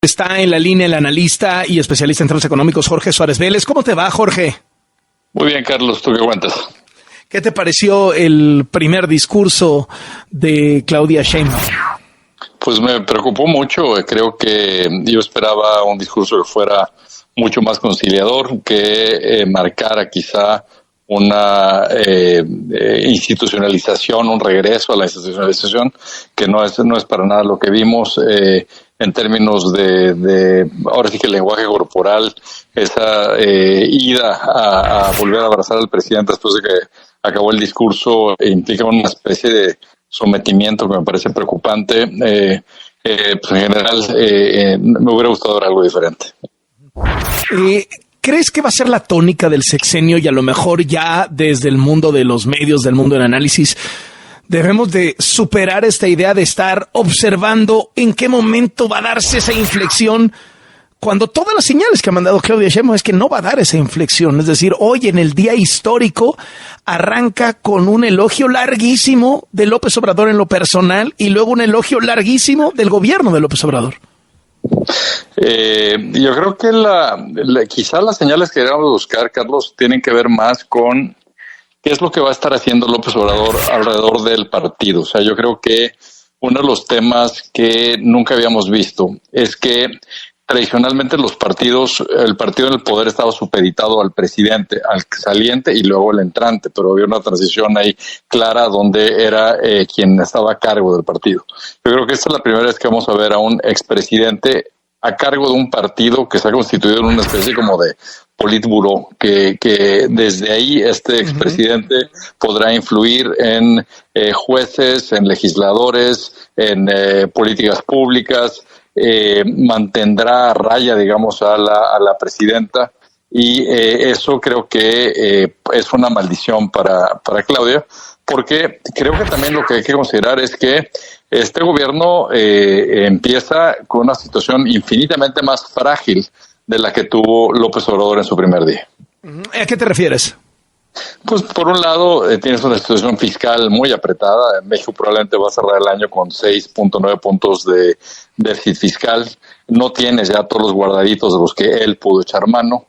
Está en la línea el analista y especialista en temas económicos Jorge Suárez Vélez. ¿Cómo te va, Jorge? Muy bien, Carlos. ¿Tú qué cuentas? ¿Qué te pareció el primer discurso de Claudia Sheinbaum? Pues me preocupó mucho. Creo que yo esperaba un discurso que fuera mucho más conciliador, que marcara quizá una institucionalización, un regreso a la institucionalización, que no es para nada lo que vimos en términos de ahora sí que el lenguaje corporal, esa ida a volver a abrazar al presidente después de que acabó el discurso, implica una especie de sometimiento que me parece preocupante. Pues en general me hubiera gustado ver algo diferente. ¿Crees que va a ser la tónica del sexenio y a lo mejor ya desde el mundo de los medios, del mundo del análisis, debemos de superar esta idea de estar observando en qué momento va a darse esa inflexión, cuando todas las señales que ha mandado Claudia Sheinbaum es que no va a dar esa inflexión? Es decir, hoy en el día histórico arranca con un elogio larguísimo de López Obrador en lo personal y luego un elogio larguísimo del gobierno de López Obrador. Yo creo que quizá las señales que deberíamos buscar, Carlos, tienen que ver más con qué es lo que va a estar haciendo López Obrador alrededor del partido. O sea, yo creo que uno de los temas que nunca habíamos visto es que tradicionalmente el partido en el poder estaba supeditado al presidente, al saliente y luego el entrante, pero había una transición ahí clara donde era quien estaba a cargo del partido. Yo creo que esta es la primera vez que vamos a ver a un expresidente a cargo de un partido que se ha constituido en una especie como de politburó, que desde ahí este expresidente podrá influir en jueces, en legisladores, en políticas públicas, mantendrá a raya, digamos, a la presidenta, y eso creo que es una maldición para Claudia, porque creo que también lo que hay que considerar es que este gobierno empieza con una situación infinitamente más frágil de la que tuvo López Obrador en su primer día. ¿A qué te refieres? Pues por un lado tienes una situación fiscal muy apretada. México probablemente va a cerrar el año con 6.9 puntos de déficit fiscal. No tienes ya todos los guardaditos de los que él pudo echar mano.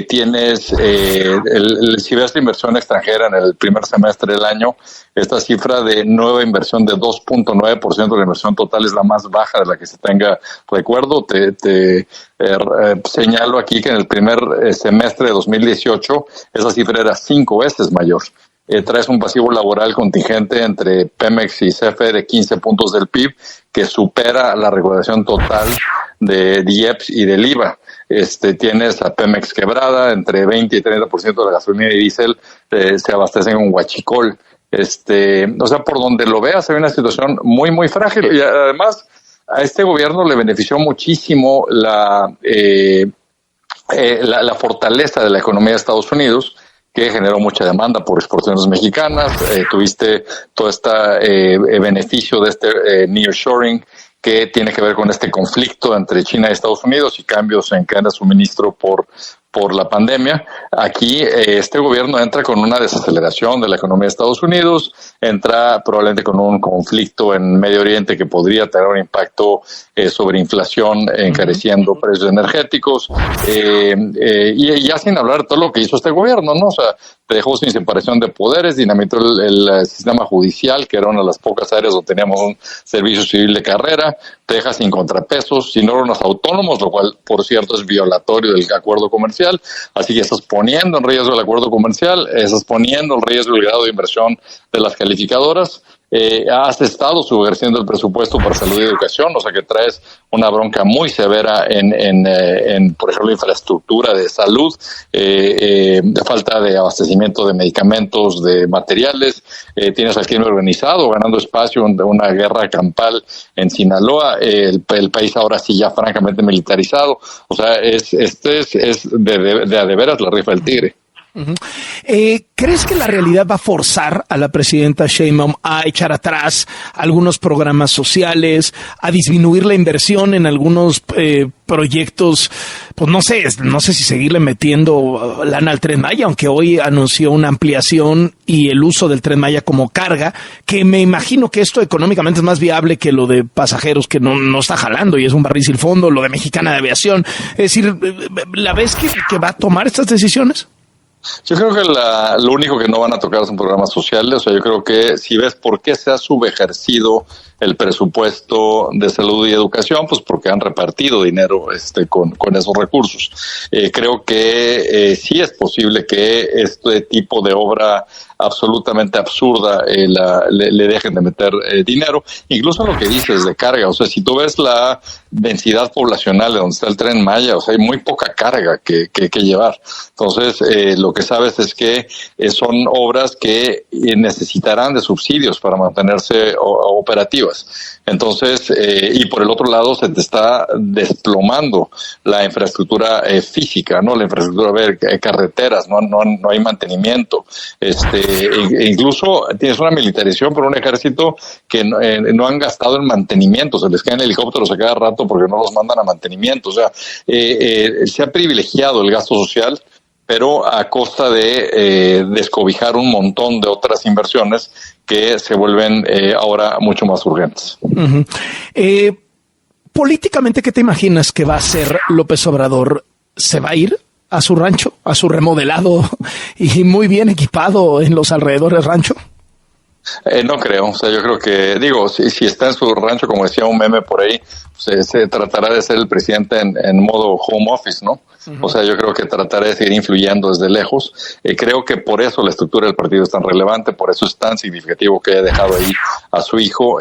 Tienes, si ves la inversión extranjera en el primer semestre del año, esta cifra de nueva inversión de 2.9% de la inversión total es la más baja de la que se tenga recuerdo. Te señalo aquí que en el primer semestre de 2018 esa cifra era 5 veces mayor. Traes un pasivo laboral contingente entre Pemex y CFE de 15 puntos del PIB, que supera la recaudación total de IEPS y del IVA. Tienes a Pemex quebrada, entre 20 y 30% de la gasolina y diésel se abastecen con huachicol. O sea, por donde lo veas, hay una situación muy, muy frágil. Y además, a este gobierno le benefició muchísimo la fortaleza de la economía de Estados Unidos, que generó mucha demanda por exportaciones mexicanas. Tuviste todo este beneficio de este nearshoring, que tiene que ver con este conflicto entre China y Estados Unidos y cambios en cadena de suministro por la pandemia. Aquí este gobierno entra con una desaceleración de la economía de Estados Unidos, entra probablemente con un conflicto en Medio Oriente que podría tener un impacto sobre inflación, encareciendo precios energéticos, y ya sin hablar de todo lo que hizo este gobierno, ¿no? O sea, te dejó sin separación de poderes, dinamitó el sistema judicial, que era una de las pocas áreas donde teníamos un servicio civil de carrera, te deja sin contrapesos, sin órganos autónomos, lo cual, por cierto, es violatorio del acuerdo comercial. Así que estás poniendo en riesgo el acuerdo comercial, estás poniendo en riesgo el grado de inversión de las calificadoras. Has estado subversiendo el presupuesto para salud y educación, o sea que traes una bronca muy severa en por ejemplo, infraestructura de salud, de falta de abastecimiento de medicamentos, de materiales. Tienes al crimen organizado ganando espacio en una guerra campal en Sinaloa, el país ahora sí ya francamente militarizado. O sea, es de veras la rifa del tigre. Uh-huh. ¿Crees que la realidad va a forzar a la presidenta Sheinbaum a echar atrás algunos programas sociales, a disminuir la inversión en algunos proyectos? Pues no sé si seguirle metiendo lana al Tren Maya, aunque hoy anunció una ampliación y el uso del Tren Maya como carga, que me imagino que esto económicamente es más viable que lo de pasajeros, que no está jalando y es un barril sin fondo, lo de Mexicana de Aviación. Es decir, ¿la ves que va a tomar estas decisiones? Yo creo que lo único que no van a tocar son programas sociales. O sea, yo creo que si ves por qué se ha subejercido el presupuesto de salud y educación, pues porque han repartido dinero con esos recursos. Creo que sí es posible que este tipo de obra absolutamente absurda le dejen de meter dinero, incluso lo que dices de carga. O sea, si tú ves la densidad poblacional de donde está el Tren Maya, o sea, hay muy poca carga que llevar. Entonces, lo que sabes es que son obras que necesitarán de subsidios para mantenerse operativas. Entonces, y por el otro lado se te está desplomando la infraestructura física, ¿no? La infraestructura, carreteras, no hay mantenimiento. Incluso tienes una militarización por un ejército que no han gastado en mantenimiento, se les caen helicópteros a cada rato porque no los mandan a mantenimiento. O sea, se ha privilegiado el gasto social, pero a costa de descobijar un montón de otras inversiones que se vuelven ahora mucho más urgentes. Uh-huh. Políticamente, ¿qué te imaginas que va a hacer López Obrador? ¿Se va a ir a su rancho, a su remodelado y muy bien equipado en los alrededores rancho? No creo. O sea, yo creo que, si está en su rancho, como decía un meme por ahí, se tratará de ser el presidente en modo home office, ¿no? Uh-huh. O sea, yo creo que tratará de seguir influyendo desde lejos. Creo que por eso la estructura del partido es tan relevante, por eso es tan significativo que haya dejado ahí a su hijo.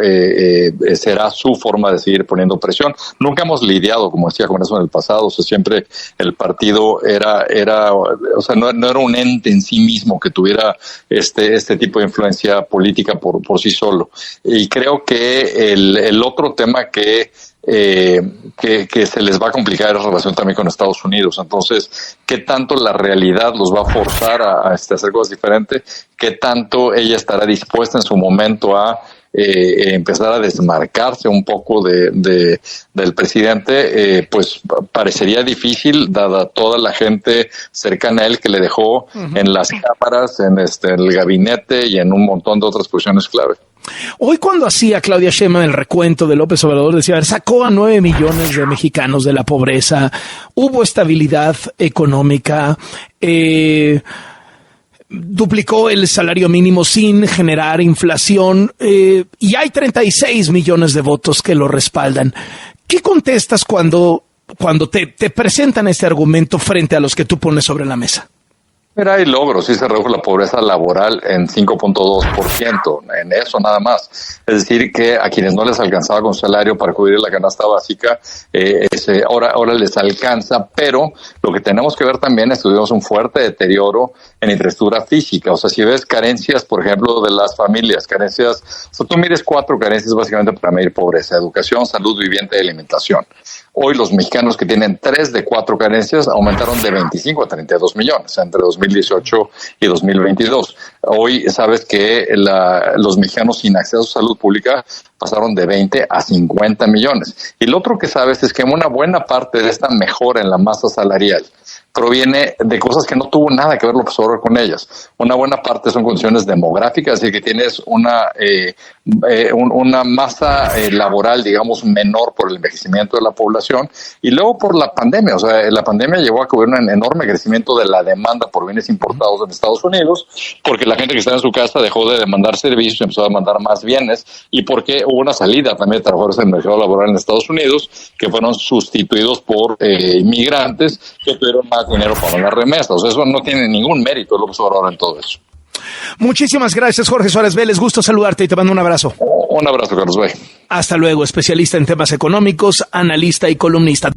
Será su forma de seguir poniendo presión. Nunca hemos lidiado, como decía, con eso en el pasado. O sea, siempre el partido era, o sea, no era un ente en sí mismo que tuviera este tipo de influencia política por sí solo. Y creo que el otro tema que se les va a complicar la relación también con Estados Unidos. Entonces, ¿qué tanto la realidad los va a forzar a hacer cosas diferentes? ¿Qué tanto ella estará dispuesta en su momento a empezar a desmarcarse un poco del presidente? Pues parecería difícil, dada toda la gente cercana a él que le dejó uh-huh. en las cámaras, en el gabinete y en un montón de otras posiciones clave. Hoy, cuando hacía Claudia Sheinbaum el recuento de López Obrador, decía, sacó a 9 millones de mexicanos de la pobreza, hubo estabilidad económica, duplicó el salario mínimo sin generar inflación, y hay 36 millones de votos que lo respaldan. ¿Qué contestas cuando te presentan este argumento frente a los que tú pones sobre la mesa? Mira, hay logros, sí se redujo la pobreza laboral en 5.2%, en eso nada más. Es decir, que a quienes no les alcanzaba con salario para cubrir la canasta básica, ahora les alcanza, pero lo que tenemos que ver también es que tuvimos un fuerte deterioro en infraestructura física. O sea, si ves carencias, por ejemplo, de las familias, carencias, o sea, tú mires 4 carencias básicamente para medir pobreza: educación, salud, vivienda y alimentación. Hoy los mexicanos que tienen 3 de 4 carencias aumentaron de 25 a 32 millones entre 2018 y 2022. Hoy sabes que los mexicanos sin acceso a salud pública pasaron de 20 a 50 millones. Y lo otro que sabes es que una buena parte de esta mejora en la masa salarial proviene de cosas que no tuvo nada que ver López Obrador con ellas. Una buena parte son condiciones demográficas, es decir, que tienes una masa laboral, digamos, menor por el envejecimiento de la población, y luego por la pandemia. O sea, la pandemia llevó a que hubiera un enorme crecimiento de la demanda por bienes importados en Estados Unidos, porque la gente que estaba en su casa dejó de demandar servicios y empezó a demandar más bienes, y porque hubo una salida también de trabajadores del mercado laboral en Estados Unidos que fueron sustituidos por inmigrantes que tuvieron más dinero para las remesas. O sea, eso no tiene ningún mérito López Obrador en todo eso. Muchísimas gracias, Jorge Suárez Vélez. Gusto saludarte y te mando un abrazo. Un abrazo, Carlos. Bye. Hasta luego, especialista en temas económicos, analista y columnista.